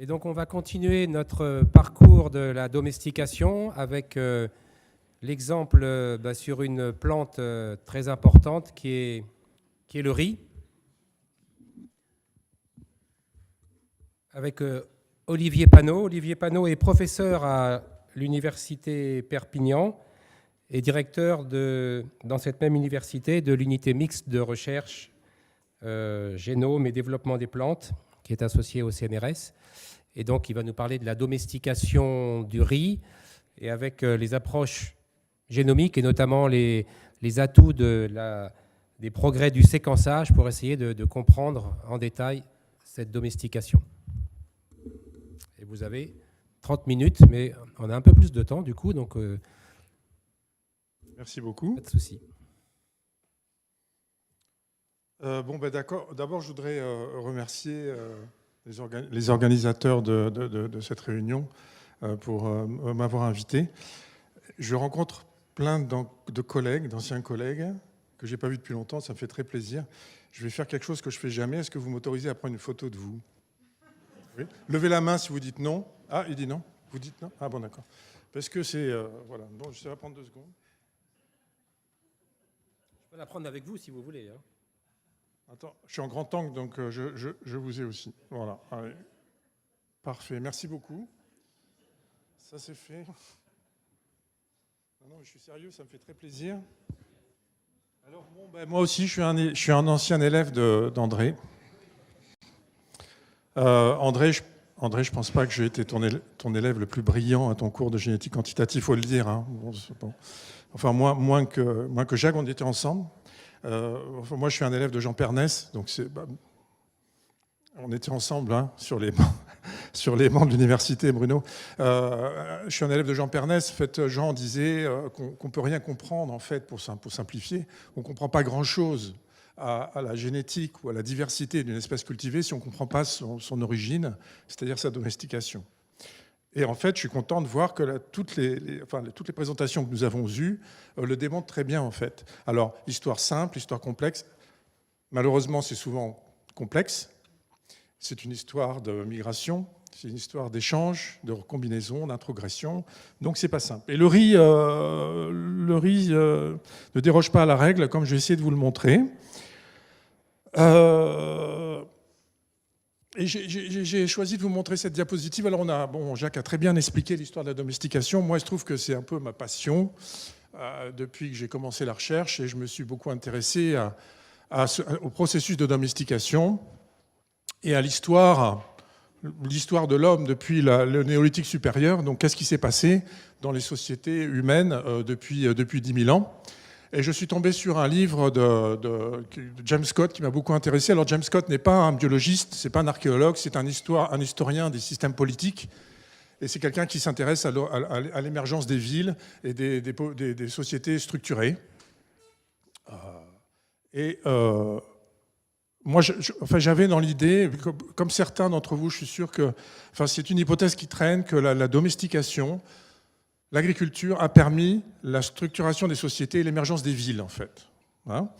Et donc on va continuer notre parcours de la domestication avec l'exemple sur une plante très importante qui est le riz, avec Olivier Panot. Olivier Panot est professeur à l'université Perpignan et directeur dans cette même université de l'unité mixte de recherche génome et développement des plantes qui est associée au CNRS. Et donc, il va nous parler de la domestication du riz et avec les approches génomiques et notamment les atouts des progrès du séquençage pour essayer de comprendre en détail cette domestication. Et vous avez 30 minutes, mais on a un peu plus de temps du coup, donc merci beaucoup. Pas de souci. D'accord. D'abord, je voudrais remercier les organisateurs de cette réunion pour m'avoir invité. Je rencontre plein de collègues, d'anciens collègues, que je n'ai pas vus depuis longtemps, ça me fait très plaisir. Je vais faire quelque chose que je ne fais jamais. Est-ce que vous m'autorisez à prendre une photo de vous? Oui. Levez la main si vous dites non. Ah, il dit non. Vous dites non? Ah bon, d'accord. Parce que c'est... voilà. Bon, ça va prendre 2 secondes. Je peux la prendre avec vous si vous voulez. Hein. Attends, je suis en grand angle, donc je vous ai aussi. Voilà. Allez. Parfait. Merci beaucoup. Ça, c'est fait. Non, je suis sérieux, ça me fait très plaisir. Alors, moi aussi, je suis un ancien élève d'André. André, je ne pense pas que j'ai été ton élève le plus brillant à ton cours de génétique quantitative, il faut le dire. Hein. Bon. Enfin, moins que Jacques, on était ensemble. Moi, je suis un élève de Jean Pernès, donc on était ensemble hein, sur les bancs de l'université, Bruno. Je suis un élève de Jean Pernès. En fait, Jean disait qu'on ne peut rien comprendre, en fait, pour simplifier. On ne comprend pas grand-chose à la génétique ou à la diversité d'une espèce cultivée si on ne comprend pas son origine, c'est-à-dire sa domestication. Et en fait, je suis content de voir que toutes les présentations que nous avons eues le démontrent très bien, en fait. Alors, histoire simple, histoire complexe. Malheureusement, c'est souvent complexe. C'est une histoire de migration, c'est une histoire d'échange, de recombinaison, d'introgression. Donc, c'est pas simple. Et le riz ne déroge pas à la règle, comme je vais essayer de vous le montrer. Et j'ai choisi de vous montrer cette diapositive. Alors, Jacques a très bien expliqué l'histoire de la domestication. Moi, il se trouve que c'est un peu ma passion depuis que j'ai commencé la recherche et je me suis beaucoup intéressé au processus de domestication et à l'histoire de l'homme depuis le néolithique supérieur. Donc, qu'est-ce qui s'est passé dans les sociétés humaines depuis 10 000 ans? Et je suis tombé sur un livre de James Scott qui m'a beaucoup intéressé. Alors James Scott n'est pas un biologiste, c'est pas un archéologue, c'est un historien des systèmes politiques. Et c'est quelqu'un qui s'intéresse à l'émergence des villes et des sociétés structurées. Moi, j'avais dans l'idée, comme certains d'entre vous, je suis sûr que c'est une hypothèse qui traîne, que la domestication, l'agriculture a permis la structuration des sociétés et l'émergence des villes, en fait. Hein,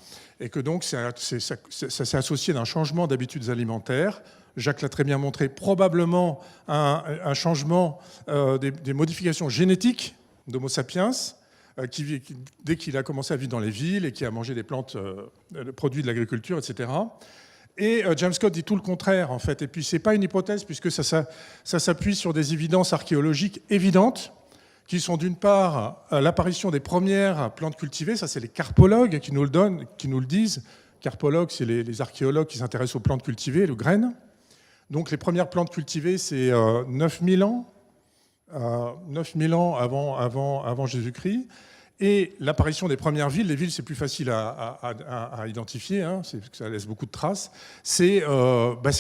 et que donc, ça s'est associé d'un changement d'habitudes alimentaires. Jacques l'a très bien montré, probablement un changement des modifications génétiques d'Homo sapiens, dès qu'il a commencé à vivre dans les villes et qui a mangé des plantes, produits de l'agriculture, etc. Et James Scott dit tout le contraire, en fait. Et puis, ce n'est pas une hypothèse, puisque ça s'appuie sur des évidences archéologiques évidentes, qui sont d'une part l'apparition des premières plantes cultivées, ça c'est les carpologues qui nous le disent. Carpologues, c'est les archéologues qui s'intéressent aux plantes cultivées, aux graines. Donc les premières plantes cultivées, c'est 9000 ans, 9000 ans avant Jésus-Christ. Et l'apparition des premières villes, les villes c'est plus facile à identifier, hein, ça laisse beaucoup de traces, c'est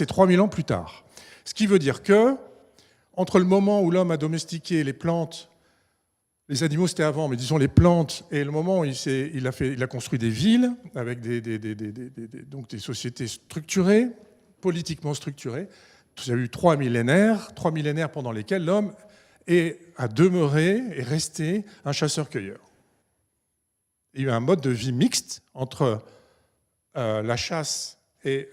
3000 ans plus tard. Ce qui veut dire que, entre le moment où l'homme a domestiqué les plantes, les animaux c'était avant, mais disons les plantes, et le moment où il a construit des villes avec donc des sociétés structurées, politiquement structurées, il y a eu 3 millénaires pendant lesquels l'homme a demeuré et resté un chasseur-cueilleur. Il y a eu un mode de vie mixte entre la chasse et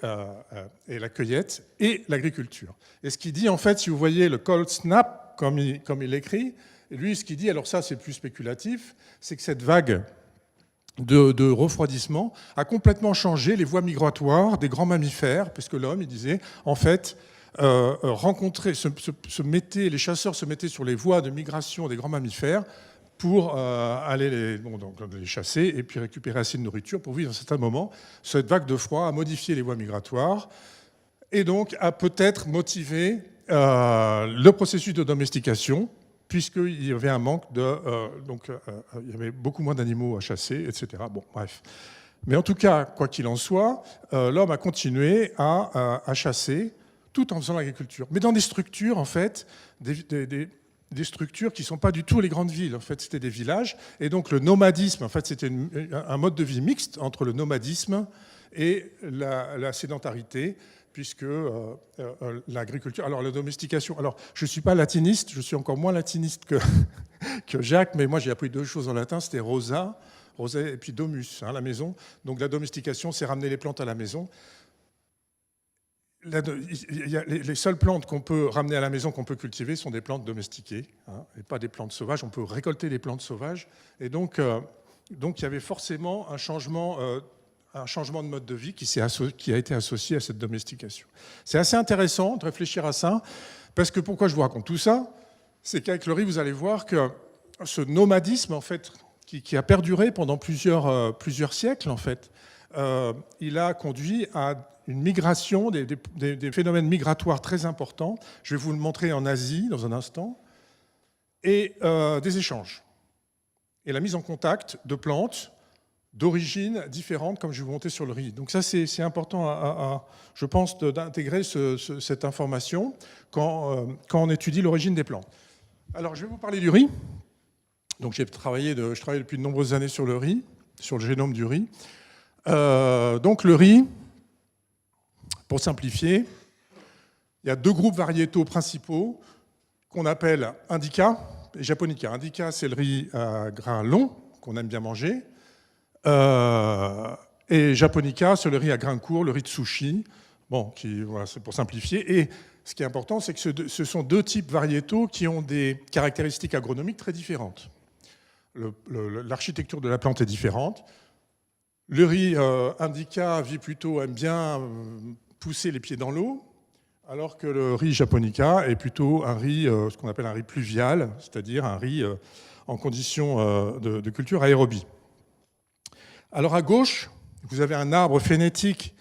la cueillette et l'agriculture. Et ce qu'il dit, en fait, si vous voyez le cold snap, comme il écrit, lui, ce qu'il dit, alors ça c'est plus spéculatif, c'est que cette vague de refroidissement a complètement changé les voies migratoires des grands mammifères, parce que l'homme, il disait, en fait, les chasseurs se mettaient sur les voies de migration des grands mammifères pour aller les chasser et puis récupérer assez de nourriture pour vivre à un certain moment. Cette vague de froid a modifié les voies migratoires et donc a peut-être motivé le processus de domestication, puisqu'il y avait un manque il y avait beaucoup moins d'animaux à chasser, etc. Bon, bref. Mais en tout cas, quoi qu'il en soit, l'homme a continué à chasser tout en faisant l'agriculture. Mais dans des structures, en fait, des structures qui ne sont pas du tout les grandes villes. En fait, c'était des villages. Et donc, le nomadisme, en fait, c'était un mode de vie mixte entre le nomadisme et la sédentarité, puisque l'agriculture... Alors, la domestication... Alors, je ne suis pas latiniste, je suis encore moins latiniste que Jacques, mais moi, j'ai appris deux choses en latin, c'était rosa et puis domus, la maison. Donc, la domestication, c'est ramener les plantes à la maison. Les seules plantes qu'on peut ramener à la maison, qu'on peut cultiver, sont des plantes domestiquées, et pas des plantes sauvages. On peut récolter des plantes sauvages. Et donc il y avait forcément un changement de mode de vie qui a été associé à cette domestication. C'est assez intéressant de réfléchir à ça, parce que pourquoi je vous raconte tout ça, c'est qu'avec le riz, vous allez voir que ce nomadisme, en fait, qui a perduré pendant plusieurs siècles, en fait, il a conduit à une migration, des phénomènes migratoires très importants. Je vais vous le montrer en Asie dans un instant, et des échanges. Et la mise en contact de plantes d'origines différentes, comme je vais vous montrer sur le riz. Donc ça, c'est important, je pense, d'intégrer cette information quand on étudie l'origine des plantes. Alors, je vais vous parler du riz. Donc, je travaille depuis de nombreuses années sur le riz, sur le génome du riz. Donc, le riz, pour simplifier, il y a deux groupes variétaux principaux qu'on appelle indica et japonica. Indica, c'est le riz à grains longs, qu'on aime bien manger. Et japonica, c'est le riz à grains courts, le riz de sushi. Bon, voilà, c'est pour simplifier. Et ce qui est important, c'est que ce sont deux types variétaux qui ont des caractéristiques agronomiques très différentes. L'architecture de la plante est différente. Le riz indica aime bien pousser les pieds dans l'eau, alors que le riz japonica est plutôt un riz, ce qu'on appelle un riz pluvial, c'est-à-dire un riz en conditions de culture aérobie. Alors à gauche, vous avez un arbre phénétique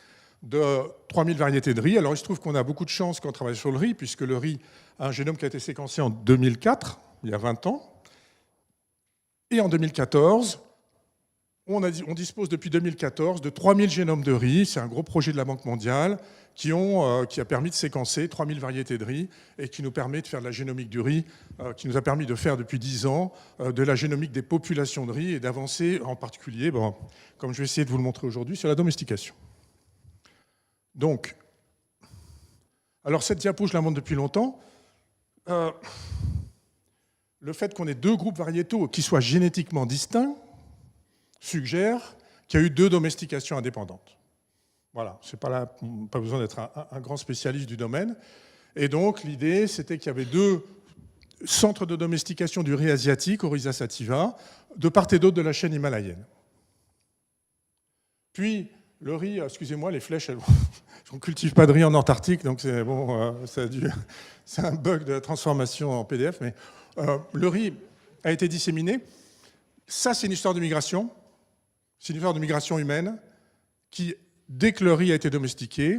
de 3000 variétés de riz. Alors il se trouve qu'on a beaucoup de chance quand on travaille sur le riz, puisque le riz a un génome qui a été séquencé en 2004, il y a 20 ans. Et en 2014, on dispose depuis 2014 de 3000 génomes de riz. C'est un gros projet de la Banque mondiale qui a permis de séquencer 3000 variétés de riz et qui nous permet de faire de la génomique du riz, qui nous a permis de faire depuis 10 ans de la génomique des populations de riz et d'avancer en particulier, comme je vais essayer de vous le montrer aujourd'hui, sur la domestication. Donc, alors cette diapo, je la montre depuis longtemps. Le fait qu'on ait deux groupes variétaux qui soient génétiquement distincts suggère qu'il y a eu deux domestications indépendantes. Voilà, c'est pas besoin d'être un grand spécialiste du domaine. Et donc, l'idée, c'était qu'il y avait deux centres de domestication du riz asiatique, Oryza sativa, de part et d'autre de la chaîne himalayenne. Puis, le riz, excusez-moi, les flèches, on ne cultive pas de riz en Antarctique, donc c'est bon, c'est un bug de la transformation en PDF, mais le riz a été disséminé. Ça, c'est une histoire de migration. C'est une histoire de migration humaine qui, dès que le riz a été domestiqué,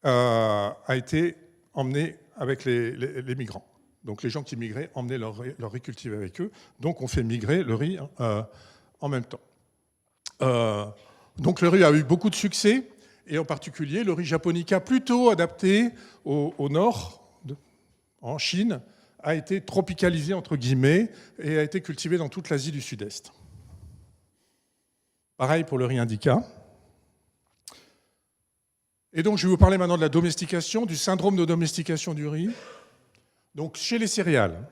a été emmené avec les migrants. Donc les gens qui migraient emmenaient leur riz cultivé avec eux. Donc on fait migrer le riz en même temps. Donc le riz a eu beaucoup de succès, et en particulier le riz japonica, plutôt adapté au nord, en Chine, a été tropicalisé, entre guillemets, et a été cultivé dans toute l'Asie du Sud-Est. Pareil pour le riz indica. Et donc, je vais vous parler maintenant de la domestication, du syndrome de domestication du riz. Donc, chez les céréales,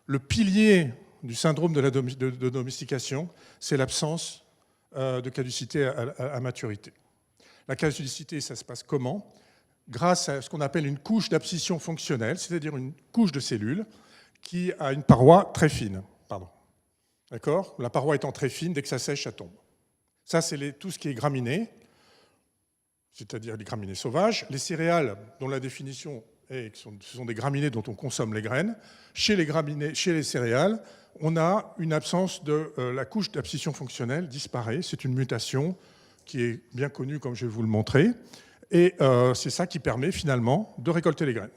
le pilier du syndrome de domestication, c'est l'absence de caducité à maturité. La caducité, ça se passe comment? Grâce à ce qu'on appelle une couche d'abscission fonctionnelle, c'est-à-dire une couche de cellules qui a une paroi très fine. Pardon. D'accord? La paroi étant très fine, dès que ça sèche, ça tombe. Ça, c'est tout ce qui est graminé, c'est-à-dire les graminées sauvages. Les céréales, dont la définition est que ce sont des graminées dont on consomme les graines. Chez les céréales, on a une absence de la couche d'abscission fonctionnelle disparaît. C'est une mutation qui est bien connue, comme je vais vous le montrer. Et c'est ça qui permet finalement de récolter les graines.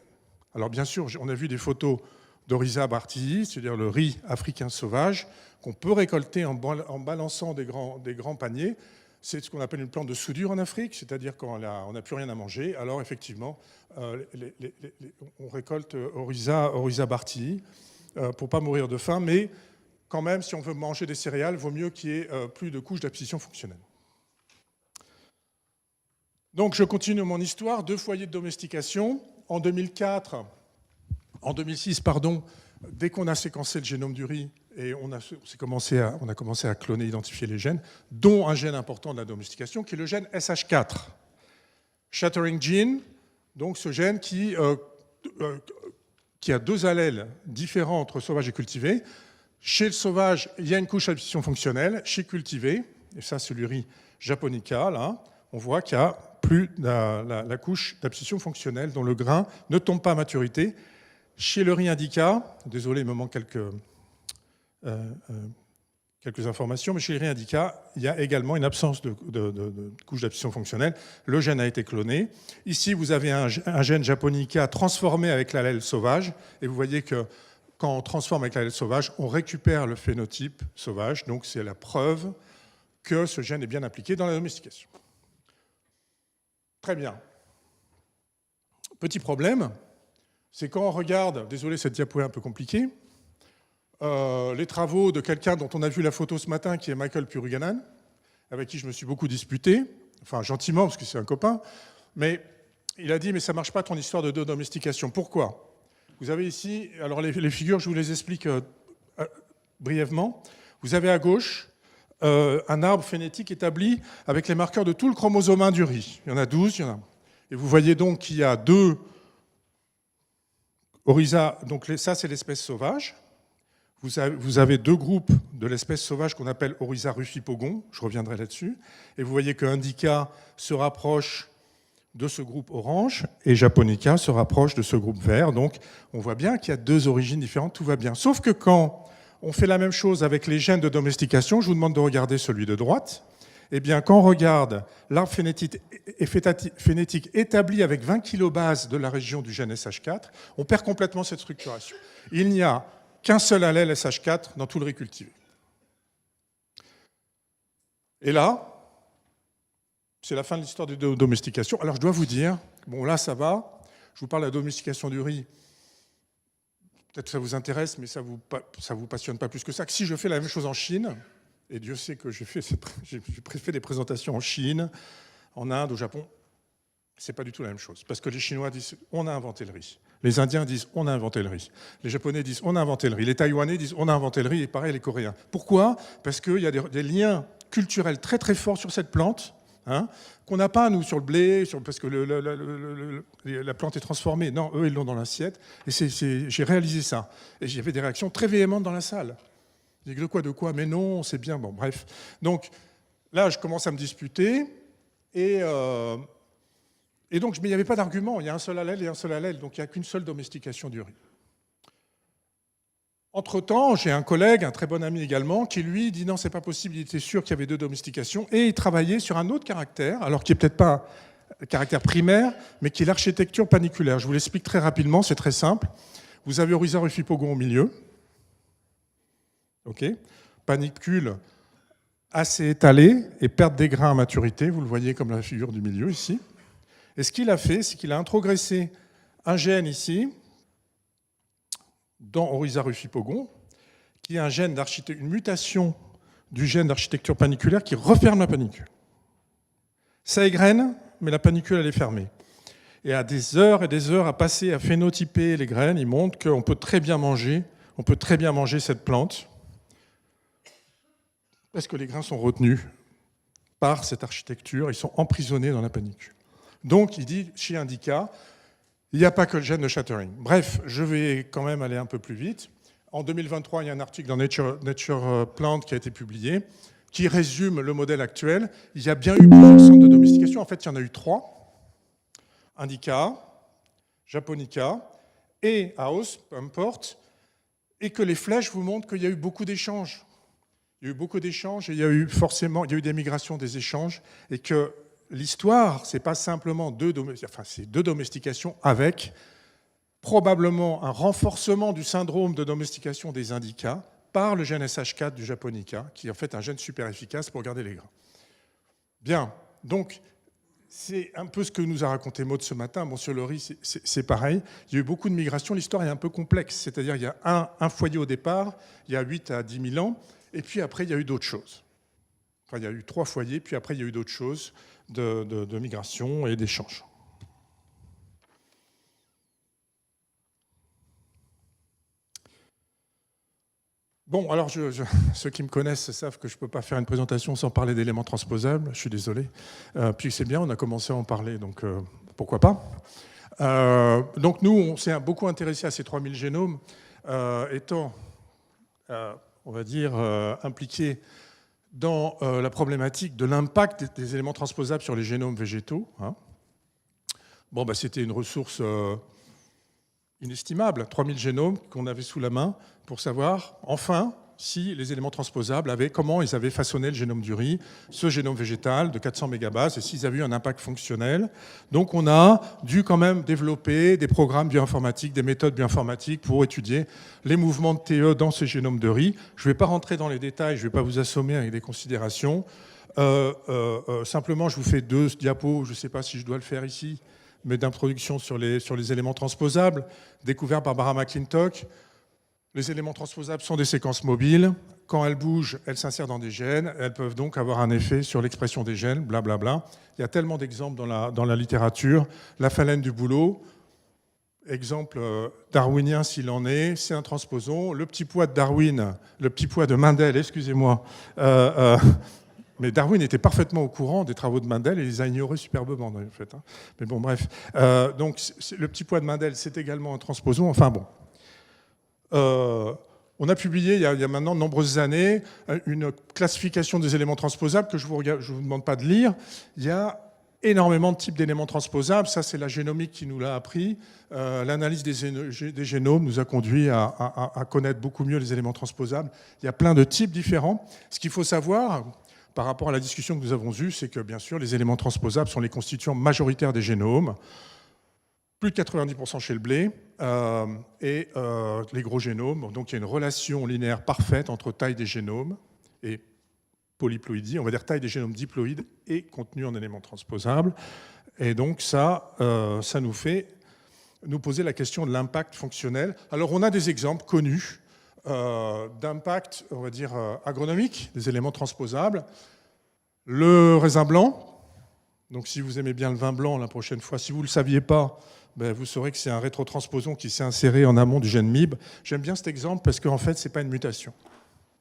Alors bien sûr, on a vu des photos d'Oryza bartii, c'est-à-dire le riz africain sauvage, qu'on peut récolter en balançant des grands paniers. C'est ce qu'on appelle une plante de soudure en Afrique, c'est-à-dire quand on n'a plus rien à manger, alors effectivement, on récolte Oryza bartii pour ne pas mourir de faim, mais quand même, si on veut manger des céréales, il vaut mieux qu'il y ait plus de couches d'abscission fonctionnelle. Donc je continue mon histoire, 2 foyers de domestication. En 2006, dès qu'on a séquencé le génome du riz, et on a commencé à cloner, identifier les gènes, dont un gène important de la domestication, qui est le gène SH4. Shattering gene, donc ce gène qui a 2 allèles différents entre sauvage et cultivé. Chez le sauvage, il y a une couche d'abscission fonctionnelle. Chez cultivé, et ça c'est le riz japonica, là, on voit qu'il y a plus la couche d'abscission fonctionnelle dont le grain ne tombe pas à maturité. Chez le riz indica, désolé, il me manque quelques informations, mais chez le riz indica, il y a également une absence de couche d'abscission fonctionnelle. Le gène a été cloné. Ici, vous avez un gène japonica transformé avec l'allèle sauvage, et vous voyez que quand on transforme avec l'allèle sauvage, on récupère le phénotype sauvage, donc c'est la preuve que ce gène est bien appliqué dans la domestication. Très bien. Petit problème, c'est quand on regarde, désolé, cette diapo est un peu compliquée, les travaux de quelqu'un dont on a vu la photo ce matin, qui est Michael Puruganan, avec qui je me suis beaucoup disputé, enfin gentiment, parce que c'est un copain, mais il a dit, mais ça ne marche pas ton histoire de domestication. Pourquoi? Vous avez ici, alors les figures, je vous les explique brièvement. Vous avez à gauche un arbre phénétique établi avec les marqueurs de tout le chromosome 1 du riz. Il y en a 12, il y en a. Et vous voyez donc qu'il y a 2 Oryza, donc ça c'est l'espèce sauvage. Vous avez 2 groupes de l'espèce sauvage qu'on appelle Oryza rufipogon, je reviendrai là-dessus. Et vous voyez que Indica se rapproche de ce groupe orange et Japonica se rapproche de ce groupe vert. Donc on voit bien qu'il y a 2 origines différentes, tout va bien. Sauf que quand on fait la même chose avec les gènes de domestication, je vous demande de regarder celui de droite. Eh bien, quand on regarde l'arbre phénétique établi avec 20 kilobases de la région du gène SH4, on perd complètement cette structuration. Il n'y a qu'un seul allèle SH4 dans tout le riz cultivé. Et là, c'est la fin de l'histoire de domestication. Alors, je dois vous dire, bon, là, ça va. Je vous parle de la domestication du riz. Peut-être que ça vous intéresse, mais ça vous passionne pas plus que ça. Que si je fais la même chose en Chine, et Dieu sait que j'ai fait des présentations en Chine, en Inde, au Japon, c'est pas du tout la même chose. Parce que les Chinois disent on a inventé le riz. Les Indiens disent on a inventé le riz. Les Japonais disent on a inventé le riz. Les Taïwanais disent on a inventé le riz. Et pareil, les Coréens. Pourquoi? Parce qu'il y a des liens culturels très très forts sur cette plante. Qu'on n'a pas, nous, sur le blé, parce que la plante est transformée. Non, eux, ils l'ont dans l'assiette. Et j'ai réalisé ça. Et j'avais des réactions très véhémentes dans la salle. Je dis, de quoi? Mais non, c'est bien. Bon, bref. Donc, là, je commence à me disputer. Et donc, mais il n'y avait pas d'argument. Il y a un seul allèle et un seul allèle. Donc, il n'y a qu'une seule domestication du riz. Entre-temps, j'ai un collègue, un très bon ami également, qui lui dit non, c'est pas possible, il était sûr qu'il y avait 2 domestications, et il travaillait sur un autre caractère, alors qui n'est peut-être pas le caractère primaire, mais qui est l'architecture paniculaire. Je vous l'explique très rapidement, c'est très simple. Vous avez Oryza rufipogon au milieu, panicule assez étalée et perte des grains à maturité, vous le voyez comme la figure du milieu ici. Et ce qu'il a fait, c'est qu'il a introgressé un gène ici, dans Oryza rufipogon, qui est un gène une mutation du gène d'architecture paniculaire qui referme la panicule. Ça égrène, mais la panicule, elle est fermée. Et à des heures et des heures à passer à phénotyper les graines, il montre qu'on peut très bien manger cette plante, parce que les grains sont retenus par cette architecture, ils sont emprisonnés dans la panicule. Donc, il dit, chez Indica, il n'y a pas que le gène de shattering. Bref, je vais quand même aller un peu plus vite. En 2023, il y a un article dans Nature Plant qui a été publié, qui résume le modèle actuel. Il y a bien eu plusieurs centres de domestication. En fait, il y en a eu 3. Indica, Japonica et House, peu importe. Et que les flèches vous montrent qu'il y a eu beaucoup d'échanges. Il y a eu beaucoup d'échanges et il y a eu des migrations, des échanges. Et que l'histoire, ce n'est pas simplement deux domestications avec probablement un renforcement du syndrome de domestication des Indica par le gène SH4 du Japonica, qui est en fait un gène super efficace pour garder les grains. Bien, donc c'est un peu ce que nous a raconté Maud ce matin. Bon, sur le riz, c'est pareil. Il y a eu beaucoup de migrations. L'histoire est un peu complexe. C'est-à-dire il y a un foyer au départ, il y a 8 à 10 000 ans, et puis après, il y a eu d'autres choses. Enfin, il y a eu 3 foyers, puis après, il y a eu d'autres choses de migration et d'échanges. Bon, alors, ceux qui me connaissent savent que je ne peux pas faire une présentation sans parler d'éléments transposables. Je suis désolé. Puis c'est bien, on a commencé à en parler, donc pourquoi pas. Donc nous, on s'est beaucoup intéressé à ces 3000 génomes, étant, on va dire, impliqués dans la problématique de l'impact des éléments transposables sur les génomes végétaux. Hein. Bon, bah, c'était une ressource inestimable, 3000 génomes qu'on avait sous la main pour savoir, enfin, si les éléments transposables comment ils avaient façonné le génome du riz, ce génome végétal de 400 mégabases, et s'ils avaient eu un impact fonctionnel. Donc on a dû quand même développer des programmes bioinformatiques, des méthodes bioinformatiques pour étudier les mouvements de TE dans ces génomes de riz. Je ne vais pas rentrer dans les détails, je ne vais pas vous assommer avec des considérations. Simplement, je vous fais 2 diapos, je ne sais pas si je dois le faire ici, mais d'introduction sur les éléments transposables, découverts par Barbara McClintock. Les éléments transposables sont des séquences mobiles. Quand elles bougent, elles s'insèrent dans des gènes. Elles peuvent donc avoir un effet sur l'expression des gènes, blablabla. Il y a tellement d'exemples dans la littérature. La phalène du bouleau, exemple darwinien s'il en est, c'est un transposon. Le petit pois de Darwin, le petit pois de Mendel, excusez-moi, mais Darwin était parfaitement au courant des travaux de Mendel et les a ignorés superbement, en fait. Mais bon, bref. Donc, le petit pois de Mendel, c'est également un transposon. Enfin, bon. On a publié, il y a maintenant de nombreuses années, une classification des éléments transposables que je ne vous demande pas de lire. Il y a énormément de types d'éléments transposables. Ça, c'est la génomique qui nous l'a appris. L'analyse des génomes nous a conduit à connaître beaucoup mieux les éléments transposables. Il y a plein de types différents. Ce qu'il faut savoir, par rapport à la discussion que nous avons eue, c'est que, bien sûr, les éléments transposables sont les constituants majoritaires des génomes, plus de 90% chez le blé, et les gros génomes. Donc, il y a une relation linéaire parfaite entre taille des génomes et polyploïdie, on va dire taille des génomes diploïdes et contenu en éléments transposables. Et donc, ça nous fait nous poser la question de l'impact fonctionnel. Alors, on a des exemples connus d'impact, on va dire, agronomique, des éléments transposables. Le raisin blanc, donc si vous aimez bien le vin blanc la prochaine fois, si vous ne le saviez pas, ben vous saurez que c'est un rétrotransposon qui s'est inséré en amont du gène MIB. J'aime bien cet exemple parce qu'en fait, ce n'est pas une mutation.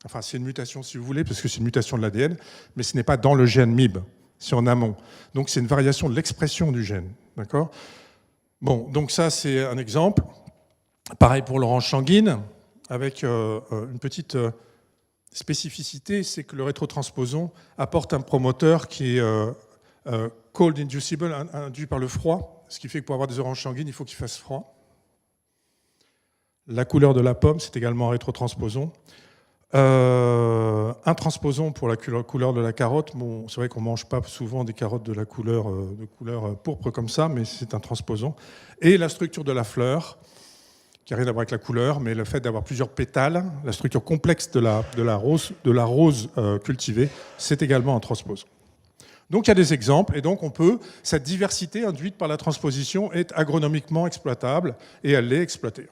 Enfin, c'est une mutation si vous voulez, parce que c'est une mutation de l'ADN, mais ce n'est pas dans le gène MIB, c'est en amont. Donc c'est une variation de l'expression du gène. D'accord ? Bon, donc ça, c'est un exemple. Pareil pour l'orange sanguine, avec une petite spécificité, c'est que le rétrotransposon apporte un promoteur qui est cold inducible, induit par le froid, ce qui fait que pour avoir des oranges sanguines, il faut qu'il fasse froid. La couleur de la pomme, c'est également un rétrotransposon. Un transposon pour la couleur de la carotte. Bon, c'est vrai qu'on ne mange pas souvent des carottes de couleur pourpre comme ça, mais c'est un transposon. Et la structure de la fleur, qui n'a rien à voir avec la couleur, mais le fait d'avoir plusieurs pétales, la structure complexe de la rose cultivée, c'est également un transposon. Donc il y a des exemples, et donc cette diversité induite par la transposition est agronomiquement exploitable, et elle l'est exploitée.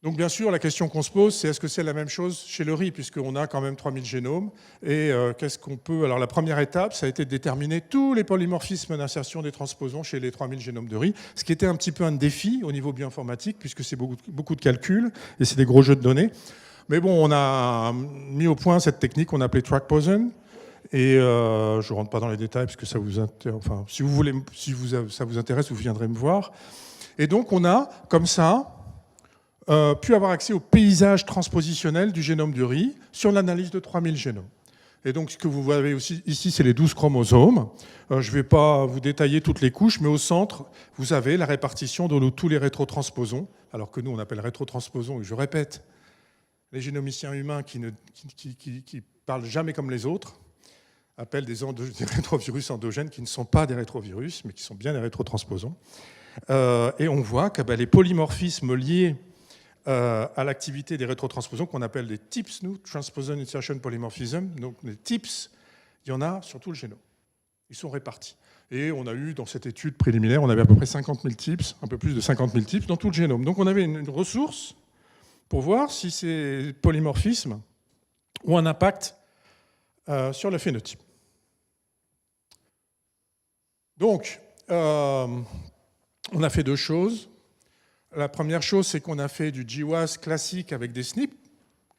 Donc bien sûr, la question qu'on se pose, c'est est-ce que c'est la même chose chez le riz, puisqu'on a quand même 3000 génomes, et qu'est-ce qu'on peut... Alors la première étape, ça a été de déterminer tous les polymorphismes d'insertion des transposons chez les 3000 génomes de riz, ce qui était un petit peu un défi au niveau bioinformatique, puisque c'est beaucoup de calculs, et c'est des gros jeux de données. Mais bon, on a mis au point cette technique qu'on appelait TrackPoson, Et je ne rentre pas dans les détails parce que ça vous intéresse. Enfin, si vous voulez, ça vous intéresse, vous viendrez me voir. Et donc, on a, comme ça, pu avoir accès au paysage transpositionnel du génome du riz sur l'analyse de 3000 génomes. Et donc, ce que vous voyez aussi ici, c'est les 12 chromosomes. Je ne vais pas vous détailler toutes les couches, mais au centre, vous avez la répartition de tous les rétrotransposons, alors que nous, on appelle rétrotransposons, et je répète, les génomiciens humains qui parlent jamais comme les autres appellent des rétrovirus endogènes qui ne sont pas des rétrovirus, mais qui sont bien des rétrotransposons. Et on voit que les polymorphismes liés à l'activité des rétrotransposons, qu'on appelle des TIPS, nous, Transposon Insertion Polymorphism, donc les TIPS, il y en a sur tout le génome. Ils sont répartis. Et on a eu, dans cette étude préliminaire, on avait à peu près 50 000 TIPS, un peu plus de 50 000 TIPS dans tout le génome. Donc on avait une ressource pour voir si ces polymorphismes ont un impact sur le phénotype. Donc, on a fait deux choses. La première chose, c'est qu'on a fait du GWAS classique avec des SNP,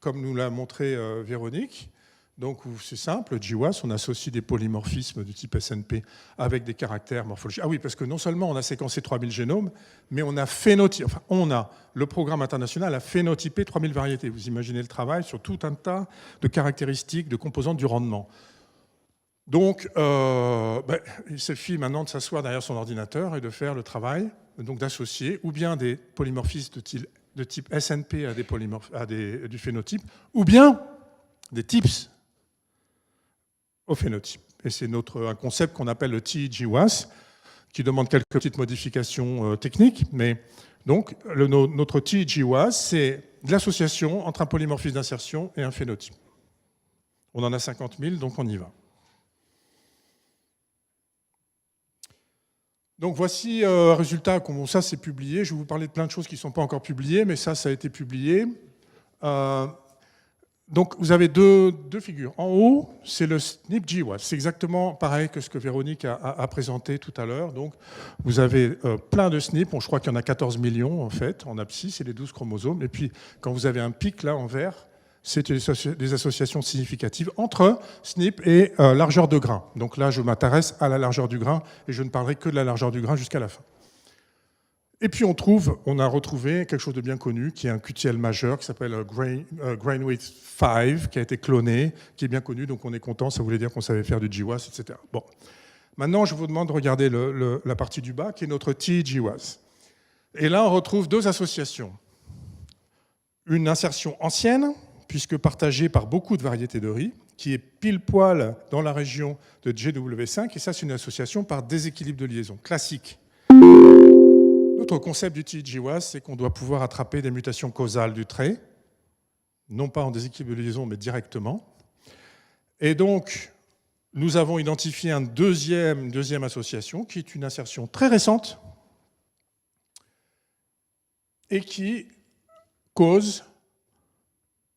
comme nous l'a montré Véronique. Donc, c'est simple, le GWAS, on associe des polymorphismes de type SNP avec des caractères morphologiques. Ah oui, parce que non seulement on a séquencé 3000 génomes, mais on a phénotypé, le programme international a phénotypé 3000 variétés. Vous imaginez le travail sur tout un tas de caractéristiques, de composantes du rendement. Donc, il suffit maintenant de s'asseoir derrière son ordinateur et de faire le travail, donc d'associer ou bien des polymorphismes de type SNP à du phénotype, ou bien des TIPS au phénotype. Et c'est un concept qu'on appelle le TGWAS, qui demande quelques petites modifications techniques, mais donc notre TGWAS, c'est de l'association entre un polymorphisme d'insertion et un phénotype. On en a 50 000, donc on y va. Donc voici un résultat, ça c'est publié. Je vais vous parler de plein de choses qui ne sont pas encore publiées, mais ça a été publié. Donc vous avez deux figures. En haut, c'est le SNP GWAS. C'est exactement pareil que ce que Véronique a présenté tout à l'heure. Donc vous avez plein de SNP. Bon, je crois qu'il y en a 14 millions en fait, en abscisse, c'est les 12 chromosomes. Et puis quand vous avez un pic là en vert, c'est des associations significatives entre SNP et largeur de grain. Donc là, je m'intéresse à la largeur du grain et je ne parlerai que de la largeur du grain jusqu'à la fin. Et puis on a retrouvé quelque chose de bien connu, qui est un QTL majeur, qui s'appelle GrainWidth 5, qui a été cloné, qui est bien connu, donc on est content, ça voulait dire qu'on savait faire du GWAS, etc. Bon. Maintenant, je vous demande de regarder la partie du bas, qui est notre TGWAS. Et là, on retrouve deux associations. Une insertion ancienne, puisque partagée par beaucoup de variétés de riz, qui est pile poil dans la région de GW5, et ça, c'est une association par déséquilibre de liaison, classique. L'autre concept du TGWAS, c'est qu'on doit pouvoir attraper des mutations causales du trait, non pas en déséquilibre de liaison, mais directement. Et donc, nous avons identifié une deuxième association, qui est une insertion très récente, et qui cause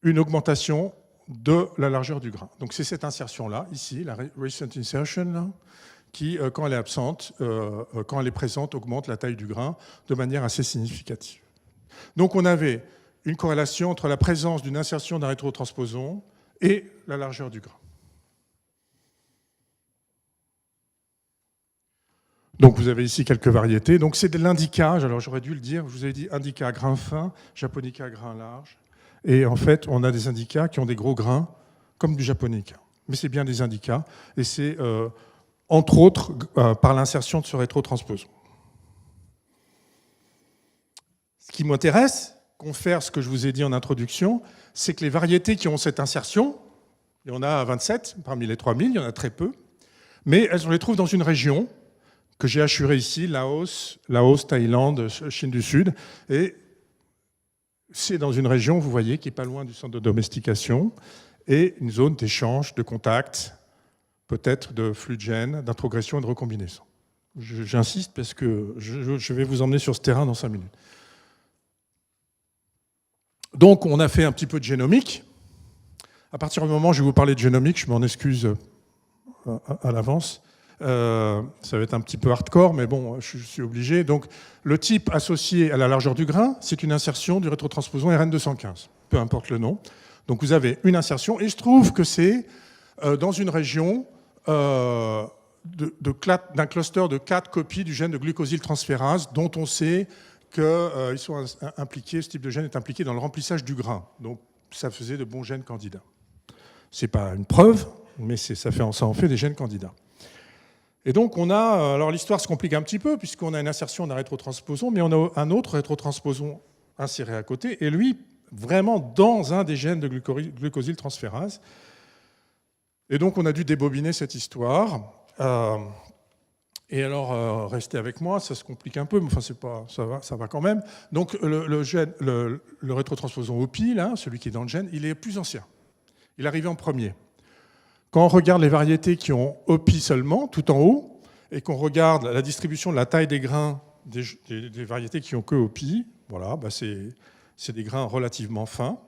une augmentation de la largeur du grain. Donc c'est cette insertion-là, ici, la recent insertion, là, qui, quand elle est absente, quand elle est présente, augmente la taille du grain de manière assez significative. Donc on avait une corrélation entre la présence d'une insertion d'un rétrotransposon et la largeur du grain. Donc vous avez ici quelques variétés. Donc c'est de l'indica, alors j'aurais dû le dire, je vous avais dit indica grain fin, japonica grain large. Et en fait, on a des indicas qui ont des gros grains, comme du japonica. Mais c'est bien des indicas, et c'est entre autres par l'insertion de ce rétrotransposon. Ce qui m'intéresse, confère ce que je vous ai dit en introduction, c'est que les variétés qui ont cette insertion, il y en a 27, parmi les 3000, il y en a très peu, mais on les trouve dans une région que j'ai assurée ici, Laos, Thaïlande, Chine du Sud, et c'est dans une région, vous voyez, qui n'est pas loin du centre de domestication, et une zone d'échange, de contact, peut-être de flux de gènes, d'introgression et de recombinaison. J'insiste parce que je vais vous emmener sur ce terrain dans 5 minutes. Donc, on a fait un petit peu de génomique. À partir du moment où je vais vous parler de génomique, je m'en excuse à l'avance. Ça va être un petit peu hardcore, mais bon, je suis obligé. Donc, le type associé à la largeur du grain, c'est une insertion du rétrotransposon RN215, peu importe le nom. Donc, vous avez une insertion, et il se trouve que c'est dans une région d'un cluster de 4 copies du gène de glucosyltransférase dont on sait que ce type de gène est impliqué dans le remplissage du grain. Donc ça faisait de bons gènes candidats. Ce n'est pas une preuve, mais ça en fait des gènes candidats. Et donc alors l'histoire se complique un petit peu puisqu'on a une insertion d'un rétrotransposon, mais on a un autre rétrotransposon inséré à côté, et lui, vraiment dans un des gènes de glucosyltransférase. Et donc on a dû débobiner cette histoire. Et alors, restez avec moi, ça se complique un peu, mais enfin, ça va quand même. Donc le rétrotransposon OPI, là, celui qui est dans le gène, il est plus ancien. Il est arrivé en premier. Quand on regarde les variétés qui ont OPI seulement, tout en haut, et qu'on regarde la distribution de la taille des grains des variétés qui ont que OPI, voilà, c'est des grains relativement fins.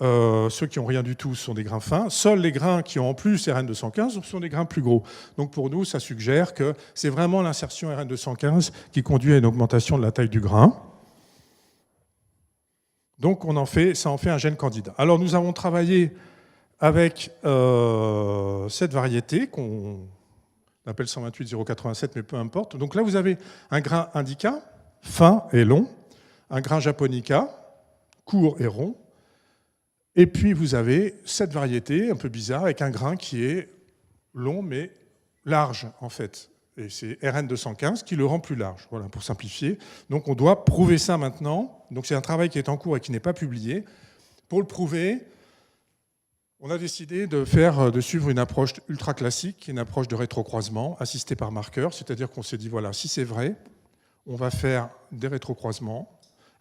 Ceux qui n'ont rien du tout sont des grains fins. Seuls les grains qui ont en plus RN215 sont des grains plus gros. Donc pour nous, ça suggère que c'est vraiment l'insertion RN215 qui conduit à une augmentation de la taille du grain. Donc ça en fait un gène candidat. Alors nous avons travaillé avec cette variété qu'on appelle 128-087, mais peu importe. Donc là, vous avez un grain indica, fin et long, un grain japonica, court et rond, et puis vous avez cette variété un peu bizarre avec un grain qui est long mais large en fait. Et c'est RN215 qui le rend plus large, voilà, pour simplifier. Donc on doit prouver ça maintenant. Donc c'est un travail qui est en cours et qui n'est pas publié. Pour le prouver, on a décidé de suivre une approche ultra classique, une approche de rétrocroisement assistée par marqueur, c'est-à-dire qu'on s'est dit, voilà, si c'est vrai, on va faire des rétrocroisements.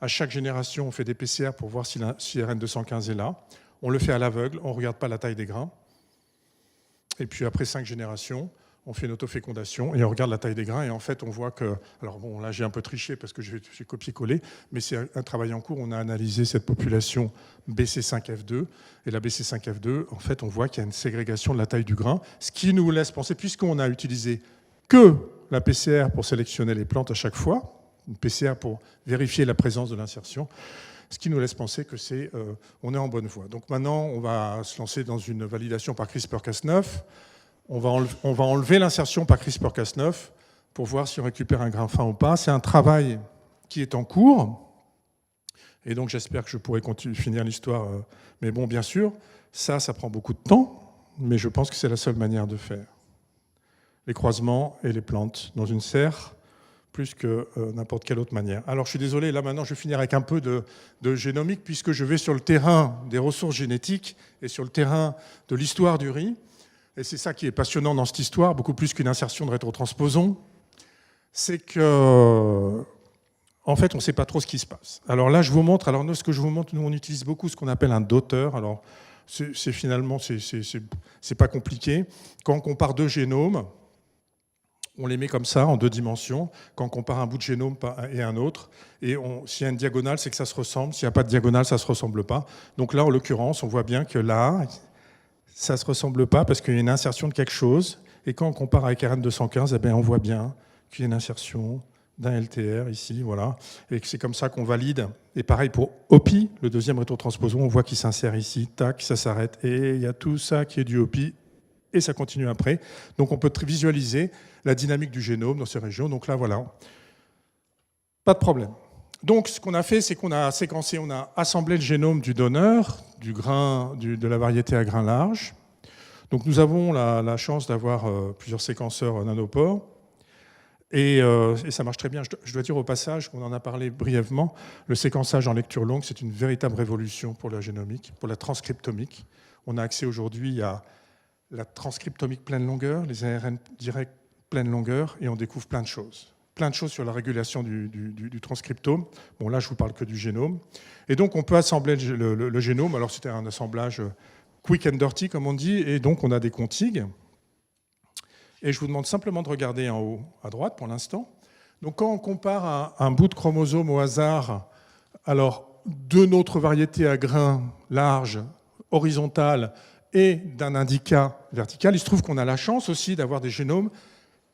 À chaque génération, on fait des PCR pour voir si RN215 est là. On le fait à l'aveugle, on ne regarde pas la taille des grains. Et puis après 5 générations, on fait une autofécondation et on regarde la taille des grains. Et en fait, on voit que... Alors bon, là, j'ai un peu triché parce que j'ai copié-collé, mais c'est un travail en cours. On a analysé cette population BC5F2. Et la BC5F2, en fait, on voit qu'il y a une ségrégation de la taille du grain, ce qui nous laisse penser, puisqu'on a utilisé que la PCR pour sélectionner les plantes à chaque fois, une PCR pour vérifier la présence de l'insertion, ce qui nous laisse penser que on est en bonne voie. Donc maintenant, on va se lancer dans une validation par CRISPR-Cas9. On va enlever l'insertion par CRISPR-Cas9 pour voir si on récupère un grain fin ou pas. C'est un travail qui est en cours. Et donc j'espère que je pourrai finir l'histoire. Mais bon, bien sûr, ça prend beaucoup de temps, mais je pense que c'est la seule manière de faire. Les croisements et les plantes dans une serre, plus que n'importe quelle autre manière. Alors je suis désolé, là maintenant je vais finir avec un peu de génomique, puisque je vais sur le terrain des ressources génétiques et sur le terrain de l'histoire du riz. Et c'est ça qui est passionnant dans cette histoire, beaucoup plus qu'une insertion de rétrotransposon, c'est que, en fait, on ne sait pas trop ce qui se passe. Alors là, je vous montre, ce que je vous montre, nous on utilise beaucoup ce qu'on appelle un dauteur. Alors finalement, c'est pas compliqué. Quand on compare 2 génomes, on les met comme ça, en 2 dimensions. Quand on compare un bout de génome et un autre, et s'il y a une diagonale, c'est que ça se ressemble. S'il n'y a pas de diagonale, ça ne se ressemble pas. Donc là, en l'occurrence, on voit bien que là, ça ne se ressemble pas parce qu'il y a une insertion de quelque chose. Et quand on compare avec RN215, eh bien, on voit bien qu'il y a une insertion d'un LTR ici, voilà. Et que c'est comme ça qu'on valide. Et pareil pour OPI, le deuxième rétrotransposon, on voit qu'il s'insère ici, tac, ça s'arrête. Et il y a tout ça qui est du OPI. Et ça continue après. Donc on peut visualiser la dynamique du génome dans ces régions. Donc là, voilà. Pas de problème. Donc ce qu'on a fait, c'est qu'on a séquencé, on a assemblé le génome du donneur, de la variété à grain large. Donc nous avons la chance d'avoir plusieurs séquenceurs nanopores. Et ça marche très bien. Je dois dire au passage, on en a parlé brièvement, le séquençage en lecture longue, c'est une véritable révolution pour la génomique, pour la transcriptomique. On a accès aujourd'hui à la transcriptomique pleine longueur, les ARN directs pleine longueur, et on découvre plein de choses. Plein de choses sur la régulation du transcriptome. Bon, là, je ne vous parle que du génome. Et donc, on peut assembler le génome. Alors, c'était un assemblage quick and dirty, comme on dit, et donc, on a des contigs. Et je vous demande simplement de regarder en haut à droite, pour l'instant. Donc, quand on compare un bout de chromosome au hasard, alors, de notre variété à grains larges, horizontales, et d'un indica vertical, il se trouve qu'on a la chance aussi d'avoir des génomes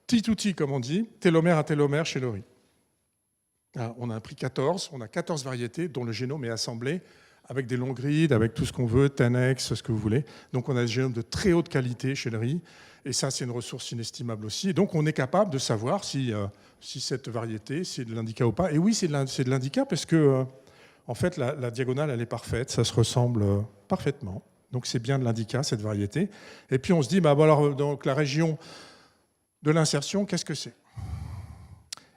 T2T, comme on dit, télomère à télomère chez le riz. On a pris 14, on a 14 variétés dont le génome est assemblé avec des longs grids, avec tout ce qu'on veut, 10x, ce que vous voulez. Donc on a des génomes de très haute qualité chez le riz, et ça c'est une ressource inestimable aussi. Et donc on est capable de savoir si cette variété, c'est de l'indica ou pas. Et oui, c'est de l'indica parce que en fait la diagonale elle est parfaite, ça se ressemble parfaitement. Donc c'est bien de l'indica, cette variété. Et puis on se dit, alors, donc, la région de l'insertion, qu'est-ce que c'est?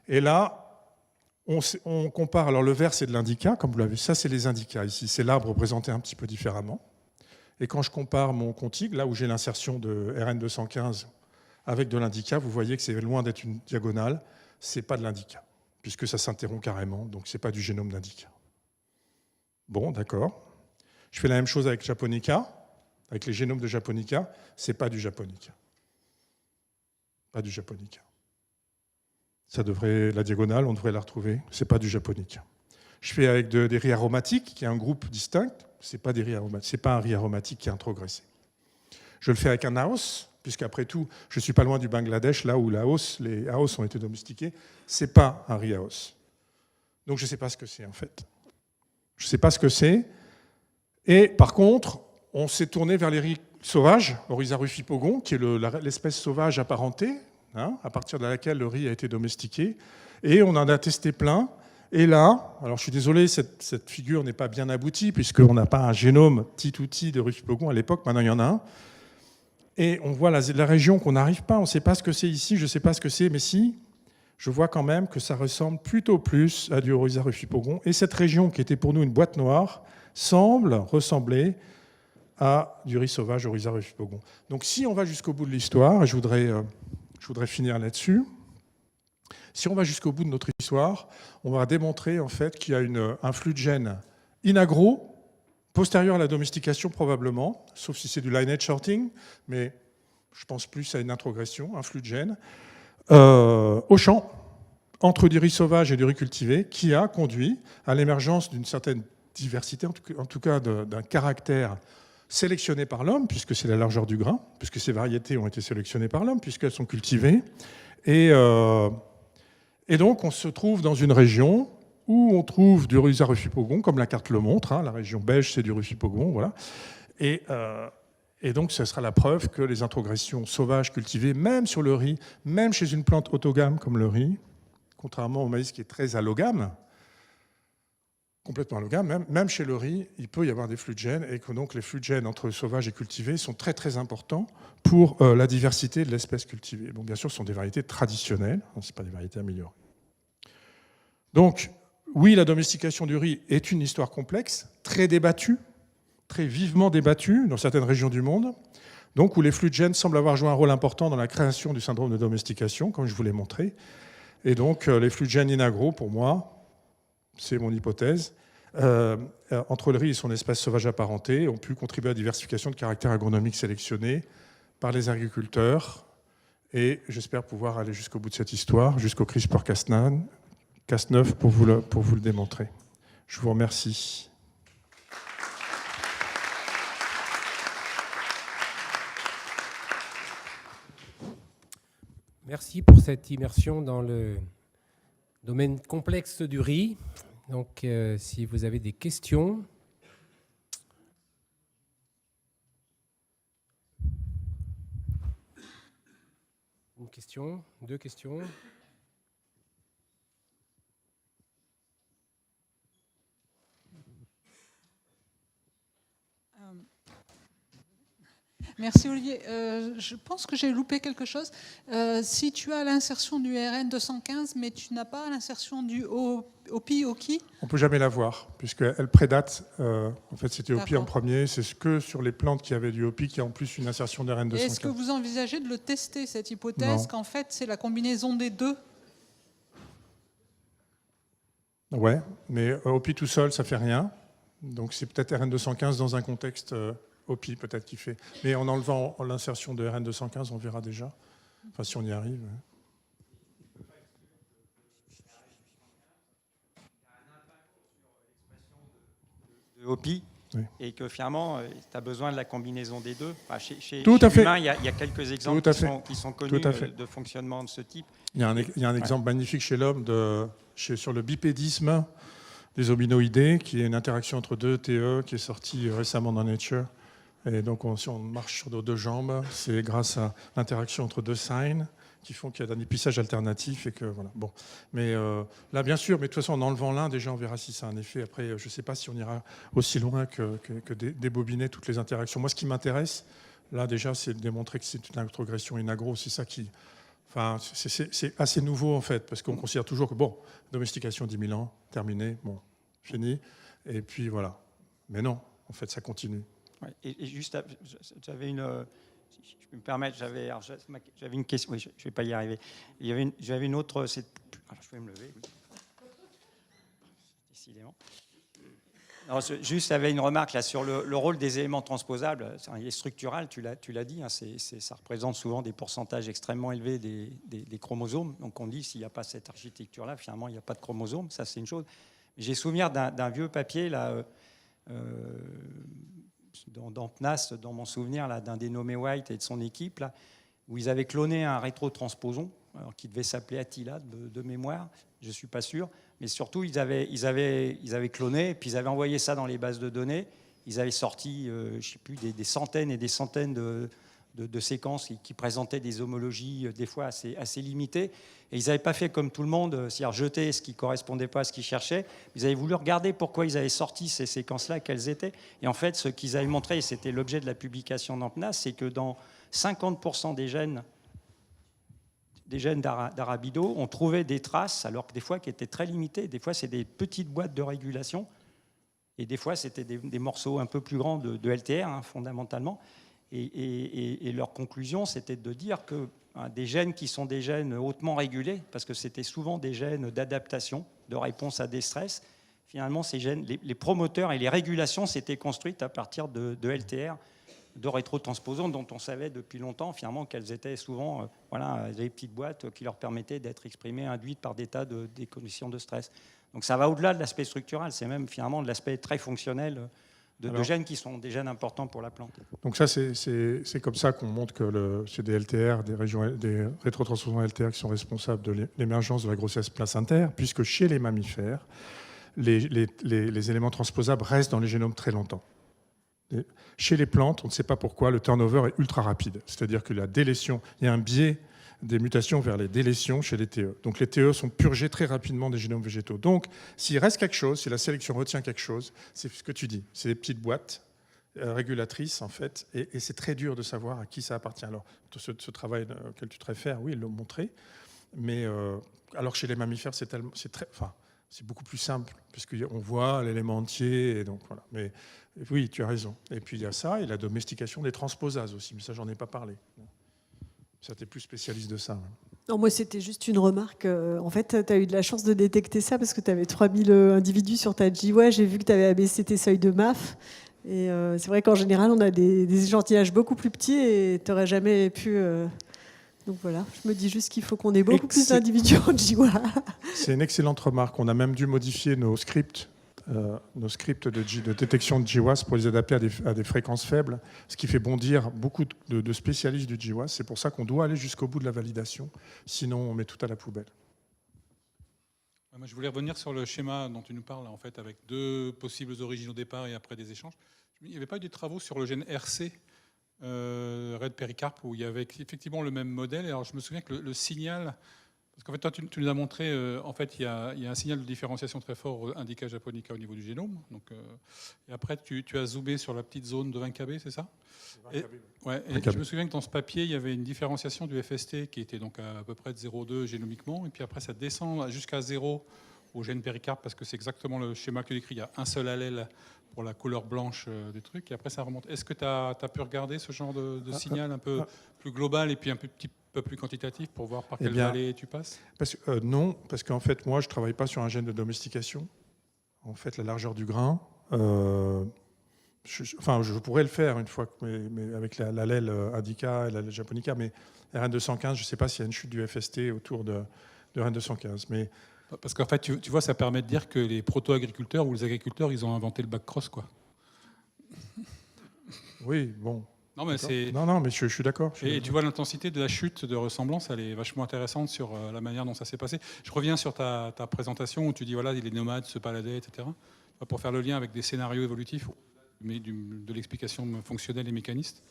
Et là, on compare, alors le vert c'est de l'indica, comme vous l'avez vu, ça c'est les indicas ici, c'est l'arbre représenté un petit peu différemment. Et quand je compare mon contigue, là où j'ai l'insertion de RN215 avec de l'indica, vous voyez que c'est loin d'être une diagonale, c'est pas de l'indica, puisque ça s'interrompt carrément, donc c'est pas du génome d'indica. Bon, d'accord. Je fais la même chose avec Japonica, avec les génomes de Japonica, c'est pas du Japonica. Pas du Japonica. Ça devrait, la diagonale, on devrait la retrouver. C'est pas du Japonica. Je fais avec des riz aromatiques, qui est un groupe distinct. C'est pas des riz aromatiques. C'est pas un riz aromatique qui est introgressé. Je le fais avec un Aos, puisqu'après tout, je suis pas loin du Bangladesh, là où les Aos ont été domestiqués. C'est pas un riz Aos. Donc je sais pas ce que c'est en fait. Je sais pas ce que c'est. Et par contre, on s'est tourné vers les riz sauvages, Oryza rufipogon, qui est l'espèce sauvage apparentée, à partir de laquelle le riz a été domestiqué. Et on en a testé plein. Et là, alors je suis désolé, cette figure n'est pas bien aboutie, puisqu'on n'a pas un génome petit outil de rufipogon à l'époque, maintenant il y en a un. Et on voit la région qu'on n'arrive pas, on ne sait pas ce que c'est ici, je ne sais pas ce que c'est, mais si, je vois quand même que ça ressemble plutôt plus à du Oryza rufipogon. Et cette région, qui était pour nous une boîte noire, semble ressembler à du riz sauvage Oryza rufipogon. Donc si on va jusqu'au bout de l'histoire, et je voudrais finir là-dessus, si on va jusqu'au bout de notre histoire, on va démontrer en fait qu'il y a un flux de gènes inagro, postérieur à la domestication probablement, sauf si c'est du lineage sorting, mais je pense plus à une introgression, un flux de gènes, au champ, entre du riz sauvage et du riz cultivé, qui a conduit à l'émergence d'une certaine diversité, en tout cas d'un caractère sélectionné par l'homme, puisque c'est la largeur du grain, puisque ces variétés ont été sélectionnées par l'homme, puisqu'elles sont cultivées. Et donc, on se trouve dans une région où on trouve du Oryza rufipogon, comme la carte le montre. La région beige, c'est du rufipogon, voilà. Et donc, ce sera la preuve que les introgressions sauvages cultivées, même sur le riz, même chez une plante autogame comme le riz, contrairement au maïs qui est très allogame, complètement allogame, même chez le riz, il peut y avoir des flux de gènes, et que donc les flux de gènes entre sauvages et cultivés sont très très importants pour la diversité de l'espèce cultivée. Bon, bien sûr, ce sont des variétés traditionnelles, ce ne sont pas des variétés améliorées. Donc, oui, la domestication du riz est une histoire complexe, très débattue, très vivement débattue dans certaines régions du monde, donc où les flux de gènes semblent avoir joué un rôle important dans la création du syndrome de domestication, comme je vous l'ai montré. Et donc, les flux de gènes inagro, pour moi, c'est mon hypothèse, entre le riz et son espèce sauvage apparentée, ont pu contribuer à la diversification de caractères agronomiques sélectionnés par les agriculteurs. Et j'espère pouvoir aller jusqu'au bout de cette histoire, jusqu'au CRISPR-Cas9 pour vous le démontrer. Je vous remercie. Merci pour cette immersion dans le domaine complexe du riz. Donc, si vous avez des questions. Une question, deux questions. Merci Olivier. Je pense que j'ai loupé quelque chose. Si tu as l'insertion du RN215, mais tu n'as pas l'insertion du OPI, OKI, on ne peut jamais la voir, puisqu'elle prédate. En fait, c'était OPI en premier. C'est ce que sur les plantes qui avaient du OPI, qui a en plus une insertion d'RN215. Est-ce que vous envisagez de le tester, cette hypothèse, qu'en fait, c'est la combinaison des deux? Ouais, mais OPI tout seul, ça ne fait rien. Donc c'est peut-être RN215 dans un contexte OPI peut-être qui fait. Mais en enlevant l'insertion de RN215, on verra déjà. Enfin, si on y arrive. De OPI, oui. Et que finalement, tu as besoin de la combinaison des deux. Enfin, chez l'humain, il y a quelques exemples qui sont connus de fonctionnement de ce type. Il y a un exemple magnifique chez l'homme sur le bipédisme des hominoïdés, qui est une interaction entre deux TE qui est sortie récemment dans Nature. Et donc, si on marche sur nos deux jambes, c'est grâce à l'interaction entre deux signes qui font qu'il y a un épissage alternatif. Et que, voilà. Bon. Mais là, bien sûr, mais de toute façon, en enlevant l'un, déjà, on verra si ça a un effet. Après, je ne sais pas si on ira aussi loin que débobiner toutes les interactions. Moi, ce qui m'intéresse, là, déjà, c'est de démontrer que c'est une introgression in agro. C'est ça qui... Enfin, c'est assez nouveau, en fait, parce qu'on considère toujours que, bon, domestication 10 000 ans, terminé, bon, fini. Et puis, voilà. Mais non, en fait, ça continue. Ouais, et juste, j'avais une... Si je peux me permettre, j'avais une question. Oui, je ne vais pas y arriver. J'avais une autre... Alors, je peux me lever, oui. Décidément. Non, juste, j'avais une remarque là, sur le rôle des éléments transposables. Il est structural, tu l'as dit. Hein, ça représente souvent des pourcentages extrêmement élevés des chromosomes. Donc on dit, s'il n'y a pas cette architecture-là, finalement, il n'y a pas de chromosomes. Ça, c'est une chose. J'ai souvenir d'un vieux papier, là, dans PNAS, dans mon souvenir, là, d'un dénommé White et de son équipe, là, où ils avaient cloné un rétrotransposon, alors qui devait s'appeler Attila de mémoire, je ne suis pas sûr. Mais surtout, ils avaient cloné, et puis ils avaient envoyé ça dans les bases de données. Ils avaient sorti, je ne sais plus, des centaines et des centaines de séquences qui présentaient des homologies, des fois assez limitées. Et ils n'avaient pas fait comme tout le monde, c'est-à-dire jeter ce qui ne correspondait pas à ce qu'ils cherchaient. Ils avaient voulu regarder pourquoi ils avaient sorti ces séquences-là, quelles étaient. Et en fait, ce qu'ils avaient montré, et c'était l'objet de la publication dans PNAS, c'est que dans 50% des gènes d'Arabido, on trouvait des traces, alors que des fois qui étaient très limitées. Des fois, c'est des petites boîtes de régulation, et des fois, c'était des morceaux un peu plus grands de LTR, hein, fondamentalement. Et leur conclusion, c'était de dire que des gènes qui sont des gènes hautement régulés, parce que c'était souvent des gènes d'adaptation, de réponse à des stress, finalement, ces gènes, les promoteurs et les régulations s'étaient construites à partir de LTR, de rétrotransposons dont on savait depuis longtemps finalement qu'elles étaient souvent des petites boîtes qui leur permettaient d'être exprimées, induites par des tas des conditions de stress. Donc ça va au-delà de l'aspect structural, c'est même finalement de l'aspect très fonctionnel de gènes qui sont des gènes importants pour la plante. Donc ça, c'est comme ça qu'on montre que c'est des LTR, des rétrotransposons LTR qui sont responsables de l'émergence de la grossesse placentaire, puisque chez les mammifères, les éléments transposables restent dans les génomes très longtemps. Chez les plantes, on ne sait pas pourquoi, le turnover est ultra rapide. C'est-à-dire que la délétion, il y a un biais des mutations vers les délétions chez les TE. Donc les TE sont purgés très rapidement des génomes végétaux. Donc s'il reste quelque chose, si la sélection retient quelque chose, c'est ce que tu dis. C'est des petites boîtes régulatrices, en fait, et c'est très dur de savoir à qui ça appartient. Alors, ce travail auquel tu te réfères, oui, ils l'ont montré. Mais alors que chez les mammifères, c'est beaucoup plus simple, puisqu'on voit l'élément entier. Et donc, voilà. Mais oui, tu as raison. Et puis il y a ça, et la domestication des transposases aussi. Mais ça, j'en ai pas parlé. Ça, tu es plus spécialiste de ça. Non, moi, c'était juste une remarque. En fait, tu as eu de la chance de détecter ça parce que tu avais 3000 individus sur ta GWA. J'ai vu que tu avais abaissé tes seuils de MAF. Et c'est vrai qu'en général, on a des échantillons beaucoup plus petits et tu n'aurais jamais pu... Donc voilà, je me dis juste qu'il faut qu'on ait beaucoup plus d'individus en GWA. C'est une excellente remarque. On a même dû modifier nos scripts de détection de GWAS pour les adapter à des fréquences faibles, ce qui fait bondir beaucoup de spécialistes du GWAS. C'est pour ça qu'on doit aller jusqu'au bout de la validation, sinon on met tout à la poubelle. Moi, je voulais revenir sur le schéma dont tu nous parles, en fait, avec deux possibles origines au départ et après des échanges. Il n'y avait pas eu des travaux sur le gène RC, Red Pericarpe, où il y avait effectivement le même modèle. Alors, je me souviens que le signal... Parce qu'en fait, toi, tu nous as montré, en fait, il y a un signal de différenciation très fort, Indica japonica, au niveau du génome. Donc, et après, tu as zoomé sur la petite zone de 20 kb, c'est ça? 20 kb. Ouais, et je me souviens que dans ce papier, il y avait une différenciation du FST qui était donc à peu près de 0,2 génomiquement. Et puis après, ça descend jusqu'à 0 au gène péricarpe, parce que c'est exactement le schéma que tu décris. Il y a un seul allèle pour la couleur blanche des trucs. Et après, ça remonte. Est-ce que tu as pu regarder ce genre de signal un peu plus global et puis un petit peu plus quantitatif pour voir par quelle vallée tu passes? Non, parce qu'en fait, moi, je ne travaille pas sur un gène de domestication. En fait, la largeur du grain, je pourrais le faire une fois, mais avec l'allèle Indica et l'allèle japonica, mais RN215, je ne sais pas s'il y a une chute du FST autour de RN215. Mais... Parce qu'en fait, tu vois, ça permet de dire que les proto-agriculteurs ou les agriculteurs, ils ont inventé le backcross, quoi. Oui, bon. Non, mais c'est... Non, mais je suis d'accord. Et tu vois, l'intensité de la chute de ressemblance, elle est vachement intéressante sur la manière dont ça s'est passé. Je reviens sur ta présentation où tu dis, voilà, les nomades se baladaient, etc. Pour faire le lien avec des scénarios évolutifs, mais de l'explication fonctionnelle et mécaniste.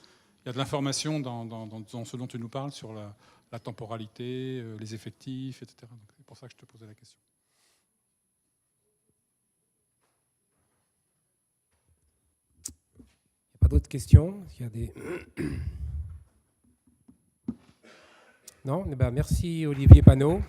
Il y a de l'information dans ce dont tu nous parles sur la temporalité, les effectifs, etc. Donc, c'est pour ça que je te posais la question. Pas d'autres questions? Il y a des... Non? Eh ben, merci Olivier Panot.